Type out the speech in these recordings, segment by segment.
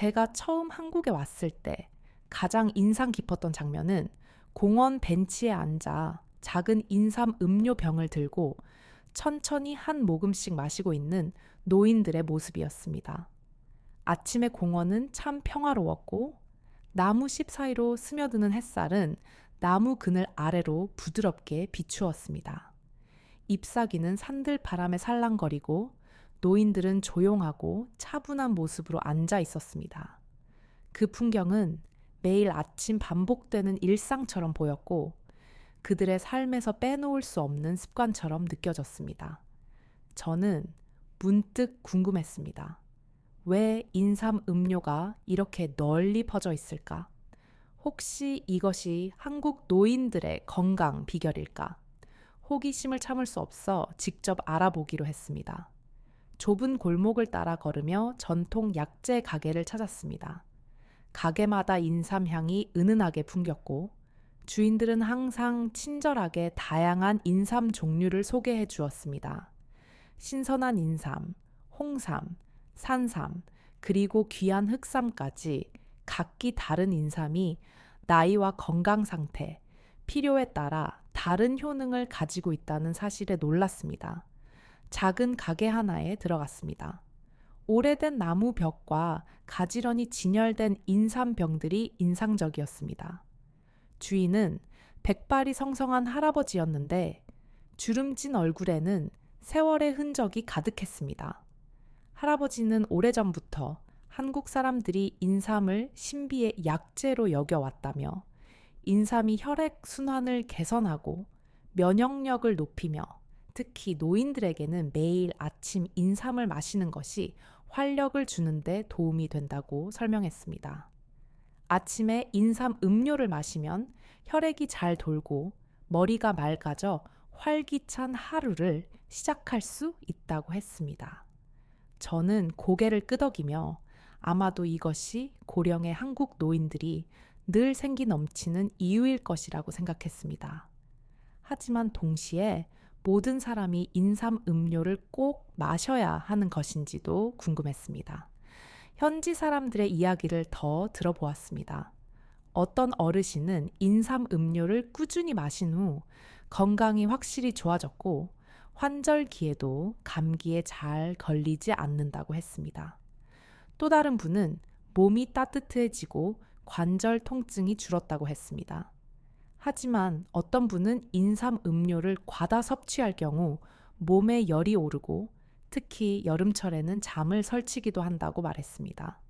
제가 처음 한국에 왔을 때 가장 인상 깊었던 장면은 공원 벤치에 앉아 작은 인삼 음료 병을 들고 천천히 한 모금씩 마시고 있는 노인들의 모습이었습니다. 아침의 공원은 참 평화로웠고 나무십 사이로 스며드는 햇살은 나무 그늘 아래로 부드럽게 비추었습니다. 잎사귀는 산들 바람에 살랑거리고 노인들은 조용하고 차분한 모습으로 앉아 있었습니다. 그 풍경은 매일 아침 반복되는 일상처럼 보였고 그들의 삶에서 빼놓을 수 없는 습관처럼 느껴졌습니다. 저는 문득 궁금했습니다. 왜 인삼 음료가 이렇게 널리 퍼져 있을까? 혹시 이것이 한국 노인들의 건강 비결일까? 호기심을 참을 수 없어 직접 알아보기로 했습니다. 좁은 골목을 따라 걸으며 전통 약재 가게를 찾았습니다. 가게마다 인삼향이 은은하게 풍겼고 주인들은 항상 친절하게 다양한 인삼 종류를 소개해 주었습니다. 신선한 인삼, 홍삼, 산삼, 그리고 귀한 흑삼까지 각기 다른 인삼이 나이와 건강 상태, 필요에 따라 다른 효능을 가지고 있다는 사실에 놀랐습니다. 작은 가게 하나에 들어갔습니다. 오래된 나무 벽과 가지런히 진열된 인삼병들이 인상적이었습니다. 주인은 백발이 성성한 할아버지였는데 주름진 얼굴에는 세월의 흔적이 가득했습니다. 할아버지는 오래전부터 한국 사람들이 인삼을 신비의 약재로 여겨왔다며 인삼이 혈액 순환을 개선하고 면역력을 높이며 특히 노인들에게는 매일 아침 인삼을 마시는 것이 활력을 주는데 도움이 된다고 설명했습니다. 아침에 인삼 음료를 마시면 혈액이 잘 돌고 머리가 맑아져 활기찬 하루를 시작할 수 있다고 했습니다. 저는 고개를 끄덕이며 아마도 이것이 고령의 한국 노인들이 늘 생기 넘치는 이유일 것이라고 생각했습니다. 하지만 동시에 모든 사람이 인삼 음료를 꼭 마셔야 하는 것인지도 궁금했습니다. 현지 사람들의 이야기를 더 들어보았습니다. 어떤 어르신은 인삼 음료를 꾸준히 마신 후 건강이 확실히 좋아졌고 환절기에도 감기에 잘 걸리지 않는다고 했습니다. 또 다른 분은 몸이 따뜻해지고 관절 통증이 줄었다고 했습니다. 하지만 어떤 분은 인삼 음료를 과다 섭취할 경우 몸에 열이 오르고 특히 여름철에는 잠을 설치기도 한다고 말했습니다.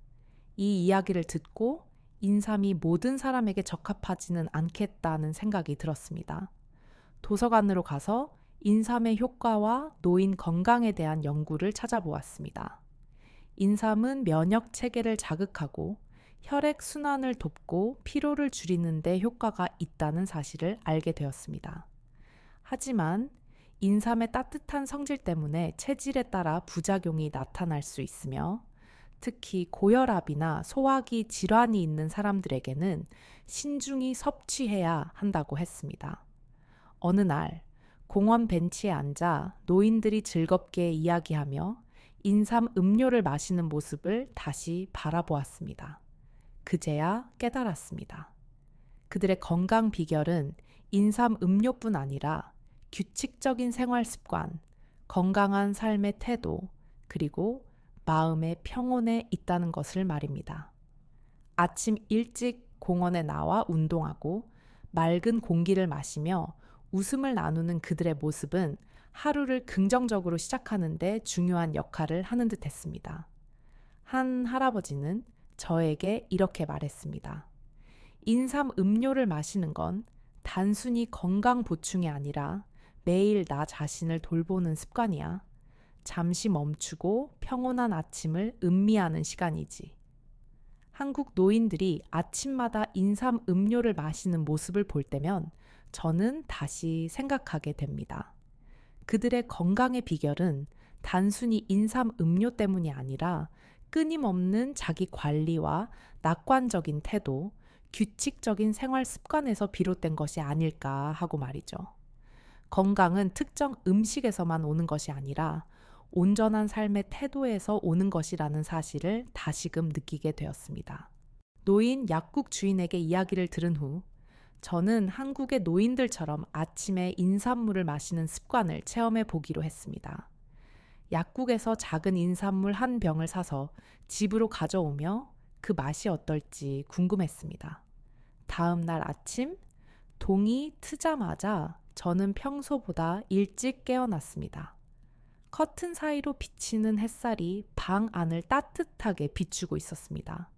이 이야기를 듣고 인삼이 모든 사람에게 적합하지는 않겠다는 생각이 들었습니다. 도서관으로 가서 인삼의 효과와 노인 건강에 대한 연구를 찾아보았습니다. 인삼은 면역 체계를 자극하고 혈액 순환을 돕고 피로를 줄이는 데 효과가 있다는 사실을 알게 되었습니다. 하지만 인삼의 따뜻한 성질 때문에 체질에 따라 부작용이 나타날 수 있으며 특히 고혈압이나 소화기 질환이 있는 사람들에게는 신중히 섭취해야 한다고 했습니다. 어느 날 공원 벤치에 앉아 노인들이 즐겁게 이야기하며 인삼 음료를 마시는 모습을 다시 바라보았습니다. 그제야 깨달았습니다. 그들의 건강 비결은 인삼 음료뿐 아니라 규칙적인 생활 습관, 건강한 삶의 태도, 그리고 마음의 평온에 있다는 것을 말입니다. 아침 일찍 공원에 나와 운동하고 맑은 공기를 마시며 웃음을 나누는 그들의 모습은 하루를 긍정적으로 시작하는 데 중요한 역할을 하는 듯 했습니다. 한 할아버지는 저에게 이렇게 말했습니다. 인삼 음료를 마시는 건 단순히 건강 보충이 아니라 매일 나 자신을 돌보는 습관이야. 잠시 멈추고 평온한 아침을 음미하는 시간이지. 한국 노인들이 아침마다 인삼 음료를 마시는 모습을 볼 때면 저는 다시 생각하게 됩니다. 그들의 건강의 비결은 단순히 인삼 음료 때문이 아니라 끊임없는 자기 관리와 낙관적인 태도, 규칙적인 생활 습관에서 비롯된 것이 아닐까 하고 말이죠. 건강은 특정 음식에서만 오는 것이 아니라 온전한 삶의 태도에서 오는 것이라는 사실을 다시금 느끼게 되었습니다. 노인 약국 주인에게 이야기를 들은 후 저는 한국의 노인들처럼 아침에 인삼물을 마시는 습관을 체험해 보기로 했습니다. 약국에서 작은 인삼물 한 병을 사서 집으로 가져오며 그 맛이 어떨지 궁금했습니다. 다음 날 아침, 동이 트자마자 저는 평소보다 일찍 깨어났습니다. 커튼 사이로 비치는 햇살이 방 안을 따뜻하게 비추고 있었습니다.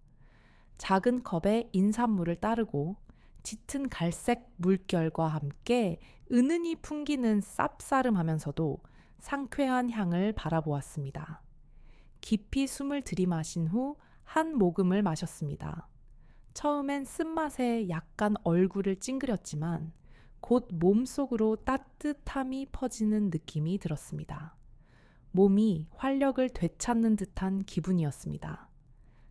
작은 컵에 인삼물을 따르고 짙은 갈색 물결과 함께 은은히 풍기는 쌉싸름하면서도 상쾌한 향을 바라보았습니다. 깊이 숨을 들이마신 후 한 모금을 마셨습니다. 처음엔 쓴맛에 약간 얼굴을 찡그렸지만 곧 몸속으로 따뜻함이 퍼지는 느낌이 들었습니다. 몸이 활력을 되찾는 듯한 기분이었습니다.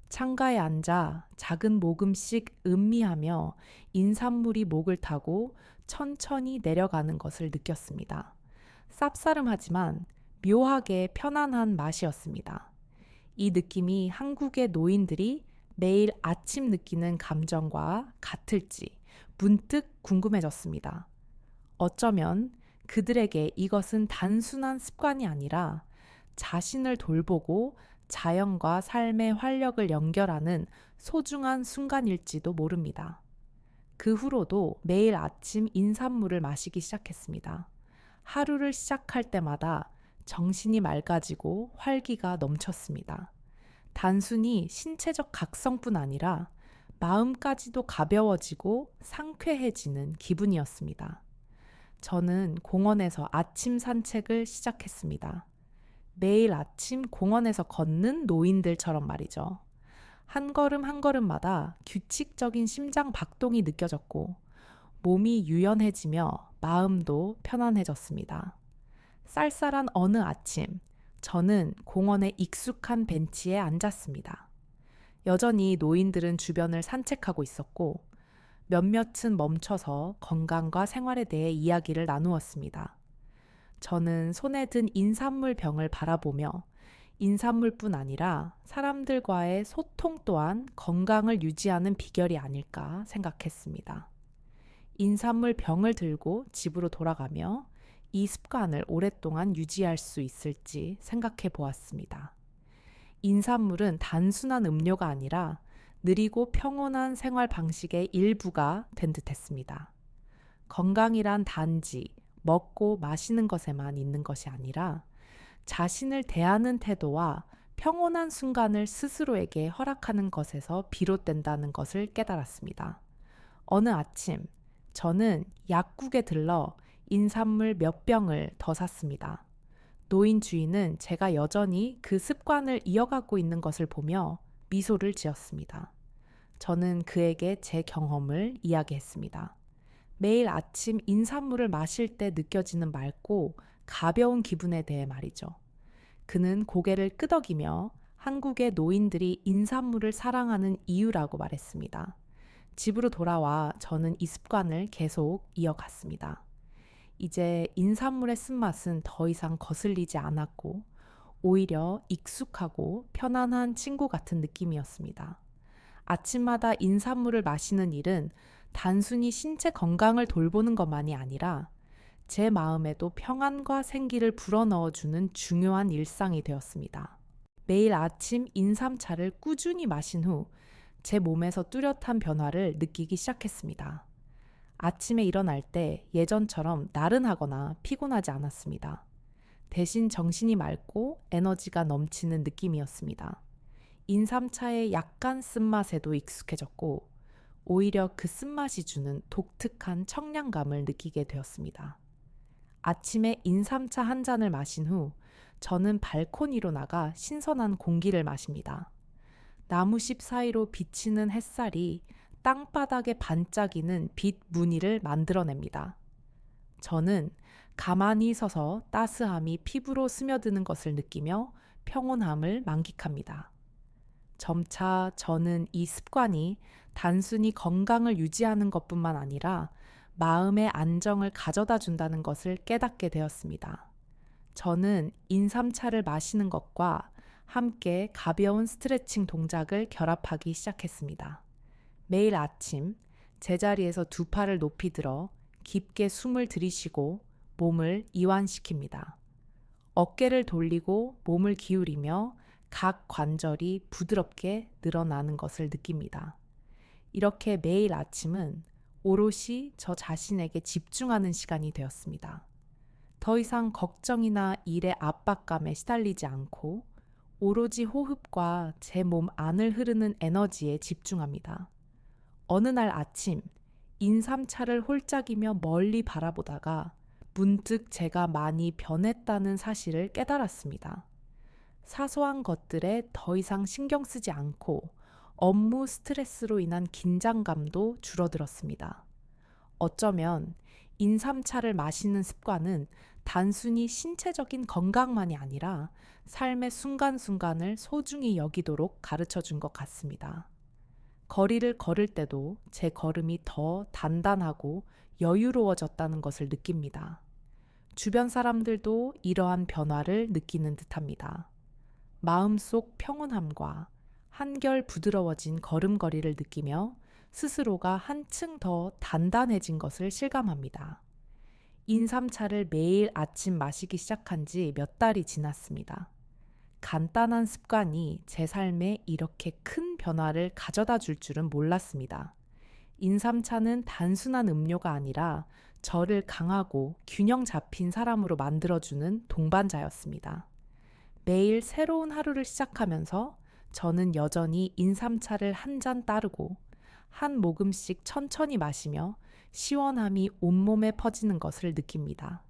창가에 앉아 작은 모금씩 음미하며 인삼물이 목을 타고 천천히 내려가는 것을 느꼈습니다. 쌉싸름하지만 묘하게 편안한 맛이었습니다. 이 느낌이 한국의 노인들이 매일 아침 느끼는 감정과 같을지 문득 궁금해졌습니다. 어쩌면 그들에게 이것은 단순한 습관이 아니라 자신을 돌보고 자연과 삶의 활력을 연결하는 소중한 순간일지도 모릅니다. 그 후로도 매일 아침 인삼물을 마시기 시작했습니다. 하루를 시작할 때마다 정신이 맑아지고 활기가 넘쳤습니다. 단순히 신체적 각성뿐 아니라 마음까지도 가벼워지고 상쾌해지는 기분이었습니다. 저는 공원에서 아침 산책을 시작했습니다. 매일 아침 공원에서 걷는 노인들처럼 말이죠. 한 걸음 한 걸음마다 규칙적인 심장 박동이 느껴졌고 몸이 유연해지며 마음도 편안해졌습니다. 쌀쌀한 어느 아침, 저는 공원의 익숙한 벤치에 앉았습니다. 여전히 노인들은 주변을 산책하고 있었고 몇몇은 멈춰서 건강과 생활에 대해 이야기를 나누었습니다. 저는 손에 든 인삼물 병을 바라보며 인삼물뿐 아니라 사람들과의 소통 또한 건강을 유지하는 비결이 아닐까 생각했습니다. 인삼물 병을 들고 집으로 돌아가며 이 습관을 오랫동안 유지할 수 있을지 생각해 보았습니다. 인삼물은 단순한 음료가 아니라 느리고 평온한 생활 방식의 일부가 된 듯했습니다. 건강이란 단지 먹고 마시는 것에만 있는 것이 아니라 자신을 대하는 태도와 평온한 순간을 스스로에게 허락하는 것에서 비롯된다는 것을 깨달았습니다. 어느 아침, 저는 약국에 들러 인삼물 몇 병을 더 샀습니다. 노인 주인은 제가 여전히 그 습관을 이어가고 있는 것을 보며 미소를 지었습니다. 저는 그에게 제 경험을 이야기했습니다. 매일 아침 인삼물을 마실 때 느껴지는 맑고 가벼운 기분에 대해 말이죠. 그는 고개를 끄덕이며 한국의 노인들이 인삼물을 사랑하는 이유라고 말했습니다. 집으로 돌아와 저는 이 습관을 계속 이어갔습니다. 이제 인삼물의 쓴맛은 더 이상 거슬리지 않았고 오히려 익숙하고 편안한 친구 같은 느낌이었습니다. 아침마다 인삼물을 마시는 일은 단순히 신체 건강을 돌보는 것만이 아니라 제 마음에도 평안과 생기를 불어넣어주는 중요한 일상이 되었습니다. 매일 아침 인삼차를 꾸준히 마신 후 제 몸에서 뚜렷한 변화를 느끼기 시작했습니다. 아침에 일어날 때 예전처럼 나른하거나 피곤하지 않았습니다. 대신 정신이 맑고 에너지가 넘치는 느낌이었습니다. 인삼차의 약간 쓴맛에도 익숙해졌고 오히려 그 쓴맛이 주는 독특한 청량감을 느끼게 되었습니다. 아침에 인삼차 한 잔을 마신 후 저는 발코니로 나가 신선한 공기를 마십니다. 나무잎 사이로 비치는 햇살이 땅바닥에 반짝이는 빛 무늬를 만들어냅니다. 저는 가만히 서서 따스함이 피부로 스며드는 것을 느끼며 평온함을 만끽합니다. 점차 저는 이 습관이 단순히 건강을 유지하는 것뿐만 아니라 마음의 안정을 가져다 준다는 것을 깨닫게 되었습니다. 저는 인삼차를 마시는 것과 함께 가벼운 스트레칭 동작을 결합하기 시작했습니다. 매일 아침 제자리에서 두 팔을 높이 들어 깊게 숨을 들이쉬고 몸을 이완시킵니다. 어깨를 돌리고 몸을 기울이며 각 관절이 부드럽게 늘어나는 것을 느낍니다. 이렇게 매일 아침은 오롯이 저 자신에게 집중하는 시간이 되었습니다. 더 이상 걱정이나 일의 압박감에 시달리지 않고 오로지 호흡과 제 몸 안을 흐르는 에너지에 집중합니다. 어느 날 아침 인삼차를 홀짝이며 멀리 바라보다가 문득 제가 많이 변했다는 사실을 깨달았습니다. 사소한 것들에 더 이상 신경 쓰지 않고 업무 스트레스로 인한 긴장감도 줄어들었습니다. 어쩌면 인삼차를 마시는 습관은 단순히 신체적인 건강만이 아니라 삶의 순간순간을 소중히 여기도록 가르쳐 준 것 같습니다. 거리를 걸을 때도 제 걸음이 더 단단하고 여유로워졌다는 것을 느낍니다. 주변 사람들도 이러한 변화를 느끼는 듯합니다. 마음속 평온함과 한결 부드러워진 걸음걸이를 느끼며 스스로가 한층 더 단단해진 것을 실감합니다. 인삼차를 매일 아침 마시기 시작한 지 몇 달이 지났습니다. 간단한 습관이 제 삶에 이렇게 큰 변화를 가져다 줄 줄은 몰랐습니다. 인삼차는 단순한 음료가 아니라 저를 강하고 균형 잡힌 사람으로 만들어주는 동반자였습니다. 매일 새로운 하루를 시작하면서 저는 여전히 인삼차를 한 잔 따르고 한 모금씩 천천히 마시며 시원함이 온몸에 퍼지는 것을 느낍니다.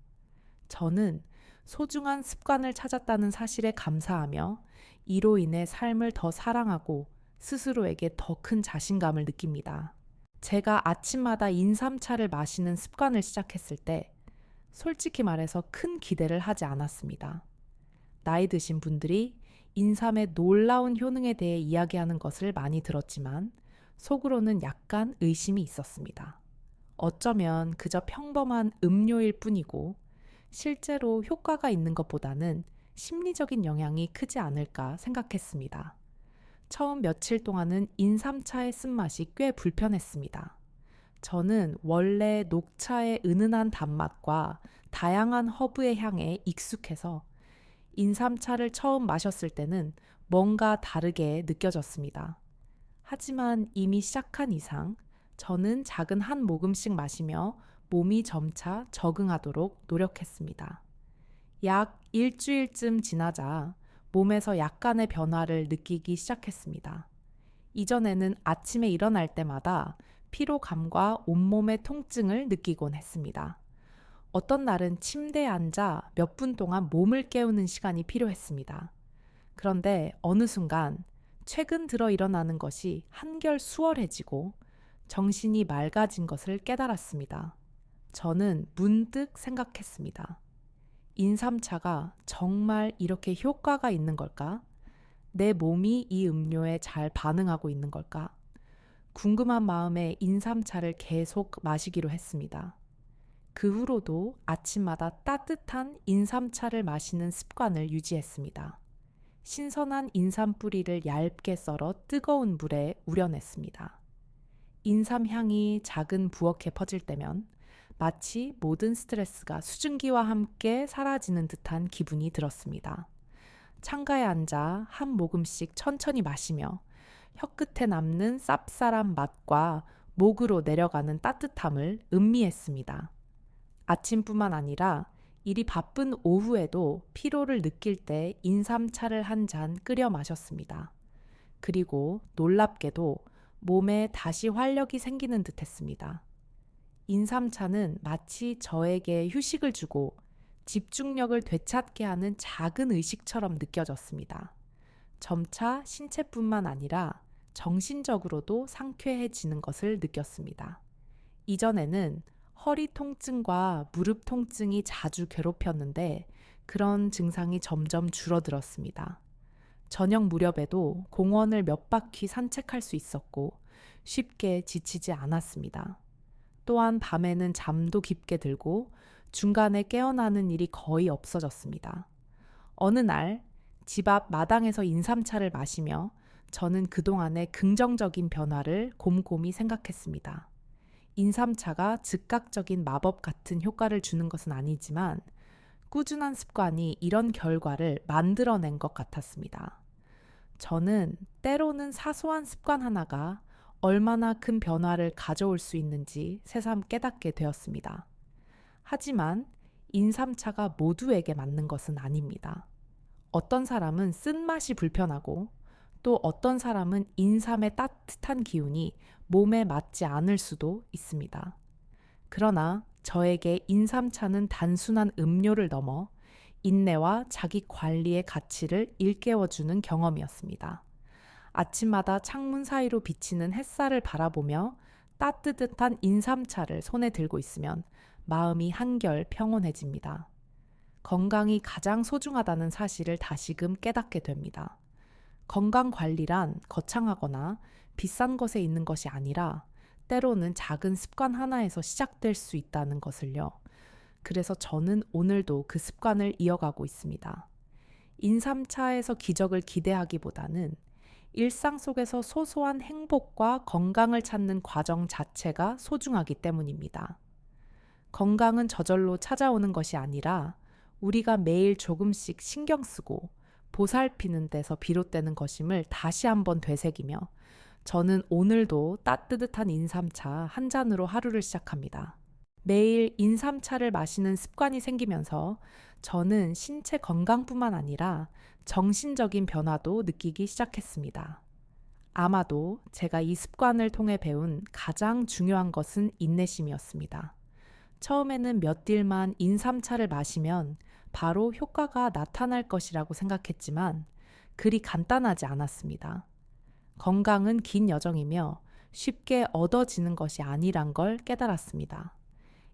저는 소중한 습관을 찾았다는 사실에 감사하며 이로 인해 삶을 더 사랑하고 스스로에게 더 큰 자신감을 느낍니다. 제가 아침마다 인삼차를 마시는 습관을 시작했을 때 솔직히 말해서 큰 기대를 하지 않았습니다. 나이 드신 분들이 인삼의 놀라운 효능에 대해 이야기하는 것을 많이 들었지만 속으로는 약간 의심이 있었습니다. 어쩌면 그저 평범한 음료일 뿐이고 실제로 효과가 있는 것보다는 심리적인 영향이 크지 않을까 생각했습니다. 처음 며칠 동안은 인삼차의 쓴맛이 꽤 불편했습니다. 저는 원래 녹차의 은은한 단맛과 다양한 허브의 향에 익숙해서 인삼차를 처음 마셨을 때는 뭔가 다르게 느껴졌습니다. 하지만 이미 시작한 이상 저는 작은 한 모금씩 마시며 몸이 점차 적응하도록 노력했습니다. 약 일주일쯤 지나자 몸에서 약간의 변화를 느끼기 시작했습니다. 이전에는 아침에 일어날 때마다 피로감과 온몸의 통증을 느끼곤 했습니다. 어떤 날은 침대에 앉아 몇 분 동안 몸을 깨우는 시간이 필요했습니다. 그런데 어느 순간 최근 들어 일어나는 것이 한결 수월해지고 정신이 맑아진 것을 깨달았습니다. 저는 문득 생각했습니다. 인삼차가 정말 이렇게 효과가 있는 걸까? 내 몸이 이 음료에 잘 반응하고 있는 걸까? 궁금한 마음에 인삼차를 계속 마시기로 했습니다. 그 후로도 아침마다 따뜻한 인삼차를 마시는 습관을 유지했습니다. 신선한 인삼 뿌리를 얇게 썰어 뜨거운 물에 우려냈습니다. 인삼 향이 작은 부엌에 퍼질 때면 마치 모든 스트레스가 수증기와 함께 사라지는 듯한 기분이 들었습니다. 창가에 앉아 한 모금씩 천천히 마시며 혀끝에 남는 쌉쌀한 맛과 목으로 내려가는 따뜻함을 음미했습니다. 아침뿐만 아니라 일이 바쁜 오후에도 피로를 느낄 때 인삼차를 한 잔 끓여 마셨습니다. 그리고 놀랍게도 몸에 다시 활력이 생기는 듯 했습니다. 인삼차는 마치 저에게 휴식을 주고 집중력을 되찾게 하는 작은 의식처럼 느껴졌습니다. 점차 신체뿐만 아니라 정신적으로도 상쾌해지는 것을 느꼈습니다. 이전에는 허리 통증과 무릎 통증이 자주 괴롭혔는데 그런 증상이 점점 줄어들었습니다. 저녁 무렵에도 공원을 몇 바퀴 산책할 수 있었고 쉽게 지치지 않았습니다. 또한 밤에는 잠도 깊게 들고 중간에 깨어나는 일이 거의 없어졌습니다. 어느 날 집 앞 마당에서 인삼차를 마시며 저는 그동안의 긍정적인 변화를 곰곰이 생각했습니다. 인삼차가 즉각적인 마법 같은 효과를 주는 것은 아니지만 꾸준한 습관이 이런 결과를 만들어낸 것 같았습니다. 저는 때로는 사소한 습관 하나가 얼마나 큰 변화를 가져올 수 있는지 새삼 깨닫게 되었습니다. 하지만 인삼차가 모두에게 맞는 것은 아닙니다. 어떤 사람은 쓴맛이 불편하고 또 어떤 사람은 인삼의 따뜻한 기운이 몸에 맞지 않을 수도 있습니다. 그러나 저에게 인삼차는 단순한 음료를 넘어 인내와 자기 관리의 가치를 일깨워주는 경험이었습니다. 아침마다 창문 사이로 비치는 햇살을 바라보며 따뜻한 인삼차를 손에 들고 있으면 마음이 한결 평온해집니다. 건강이 가장 소중하다는 사실을 다시금 깨닫게 됩니다. 건강 관리란 거창하거나 비싼 것에 있는 것이 아니라 때로는 작은 습관 하나에서 시작될 수 있다는 것을요. 그래서 저는 오늘도 그 습관을 이어가고 있습니다. 인삼차에서 기적을 기대하기보다는 일상 속에서 소소한 행복과 건강을 찾는 과정 자체가 소중하기 때문입니다. 건강은 저절로 찾아오는 것이 아니라 우리가 매일 조금씩 신경 쓰고 보살피는 데서 비롯되는 것임을 다시 한번 되새기며 저는 오늘도 따뜻한 인삼차 한 잔으로 하루를 시작합니다. 매일 인삼차를 마시는 습관이 생기면서 저는 신체 건강뿐만 아니라 정신적인 변화도 느끼기 시작했습니다. 아마도 제가 이 습관을 통해 배운 가장 중요한 것은 인내심이었습니다. 처음에는 몇 딜만 인삼차를 마시면 바로 효과가 나타날 것이라고 생각했지만 그리 간단하지 않았습니다. 건강은 긴 여정이며 쉽게 얻어지는 것이 아니란 걸 깨달았습니다.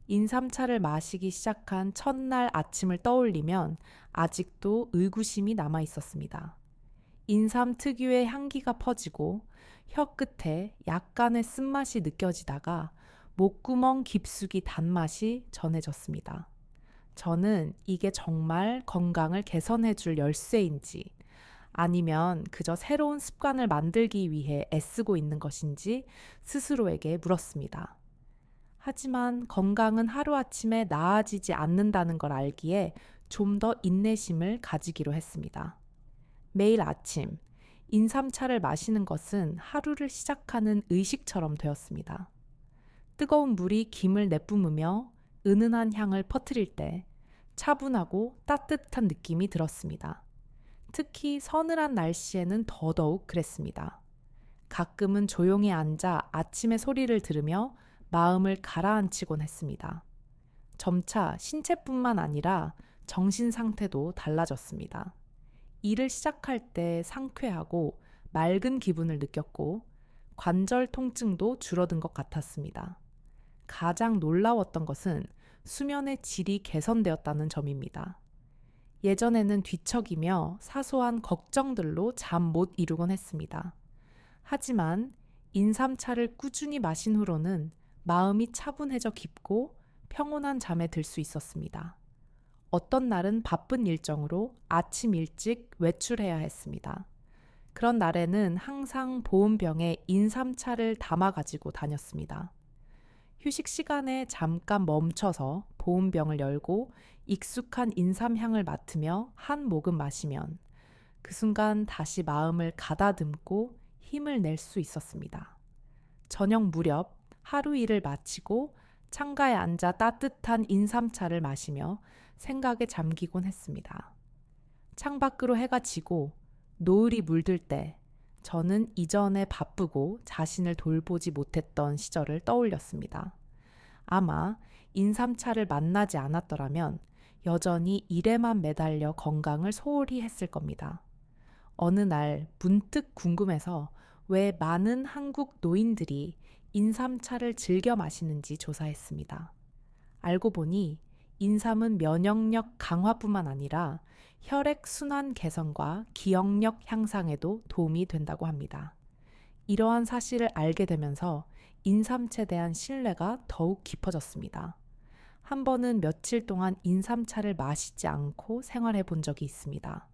인삼차를 마시기 시작한 첫날 아침을 떠올리면 아직도 의구심이 남아 있었습니다. 인삼 특유의 향기가 퍼지고 혀 끝에 약간의 쓴맛이 느껴지다가 목구멍 깊숙이 단맛이 전해졌습니다. 저는 이게 정말 건강을 개선해 줄 열쇠인지 아니면 그저 새로운 습관을 만들기 위해 애쓰고 있는 것인지 스스로에게 물었습니다. 하지만 건강은 하루아침에 나아지지 않는다는 걸 알기에 좀 더 인내심을 가지기로 했습니다. 매일 아침 인삼차를 마시는 것은 하루를 시작하는 의식처럼 되었습니다. 뜨거운 물이 김을 내뿜으며 은은한 향을 퍼뜨릴 때 차분하고 따뜻한 느낌이 들었습니다. 특히 서늘한 날씨에는 더더욱 그랬습니다. 가끔은 조용히 앉아 아침의 소리를 들으며 마음을 가라앉히곤 했습니다. 점차 신체뿐만 아니라 정신 상태도 달라졌습니다. 일을 시작할 때 상쾌하고 맑은 기분을 느꼈고 관절 통증도 줄어든 것 같았습니다. 가장 놀라웠던 것은 수면의 질이 개선되었다는 점입니다. 예전에는 뒤척이며 사소한 걱정들로 잠 못 이루곤 했습니다. 하지만 인삼차를 꾸준히 마신 후로는 마음이 차분해져 깊고 평온한 잠에 들 수 있었습니다. 어떤 날은 바쁜 일정으로 아침 일찍 외출해야 했습니다. 그런 날에는 항상 보온병에 인삼차를 담아 가지고 다녔습니다. 휴식 시간에 잠깐 멈춰서 보온병을 열고 익숙한 인삼향을 맡으며 한 모금 마시면 그 순간 다시 마음을 가다듬고 힘을 낼 수 있었습니다. 저녁 무렵 하루 일을 마치고 창가에 앉아 따뜻한 인삼차를 마시며 생각에 잠기곤 했습니다. 창밖으로 해가 지고 노을이 물들 때 저는 이전에 바쁘고 자신을 돌보지 못했던 시절을 떠올렸습니다. 아마 인삼차를 만나지 않았더라면 여전히 일에만 매달려 건강을 소홀히 했을 겁니다. 어느 날 문득 궁금해서 왜 많은 한국 노인들이 인삼차를 즐겨 마시는지 조사했습니다. 알고 보니 인삼은 면역력 강화뿐만 아니라 혈액순환 개선과 기억력 향상에도 도움이 된다고 합니다. 이러한 사실을 알게 되면서 인삼차에 대한 신뢰가 더욱 깊어졌습니다. 한 번은 며칠 동안 인삼차를 마시지 않고 생활해 본 적이 있습니다.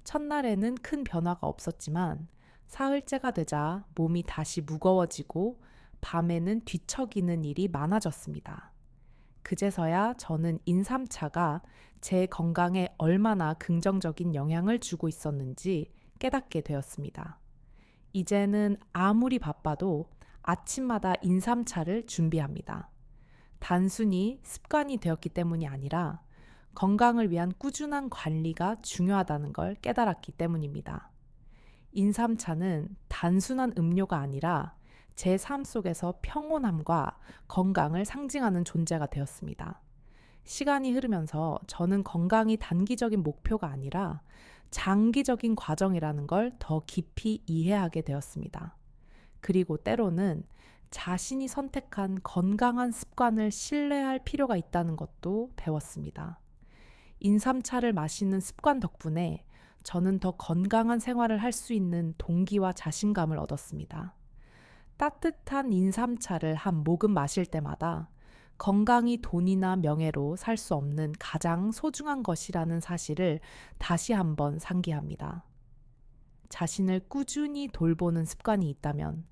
첫날에는 큰 변화가 없었지만 사흘째가 되자 몸이 다시 무거워지고 밤에는 뒤척이는 일이 많아졌습니다. 그제서야 저는 인삼차가 제 건강에 얼마나 긍정적인 영향을 주고 있었는지 깨닫게 되었습니다. 이제는 아무리 바빠도 아침마다 인삼차를 준비합니다. 단순히 습관이 되었기 때문이 아니라 건강을 위한 꾸준한 관리가 중요하다는 걸 깨달았기 때문입니다. 인삼차는 단순한 음료가 아니라 제 삶 속에서 평온함과 건강을 상징하는 존재가 되었습니다. 시간이 흐르면서 저는 건강이 단기적인 목표가 아니라 장기적인 과정이라는 걸 더 깊이 이해하게 되었습니다. 그리고 때로는 자신이 선택한 건강한 습관을 신뢰할 필요가 있다는 것도 배웠습니다. 인삼차를 마시는 습관 덕분에 저는 더 건강한 생활을 할 수 있는 동기와 자신감을 얻었습니다. 따뜻한 인삼차를 한 모금 마실 때마다 건강이 돈이나 명예로 살 수 없는 가장 소중한 것이라는 사실을 다시 한번 상기합니다. 자신을 꾸준히 돌보는 습관이 있다면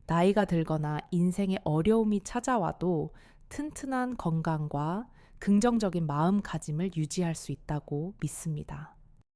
나이가 들거나 인생의 어려움이 찾아와도 튼튼한 건강과 긍정적인 마음가짐을 유지할 수 있다고 믿습니다.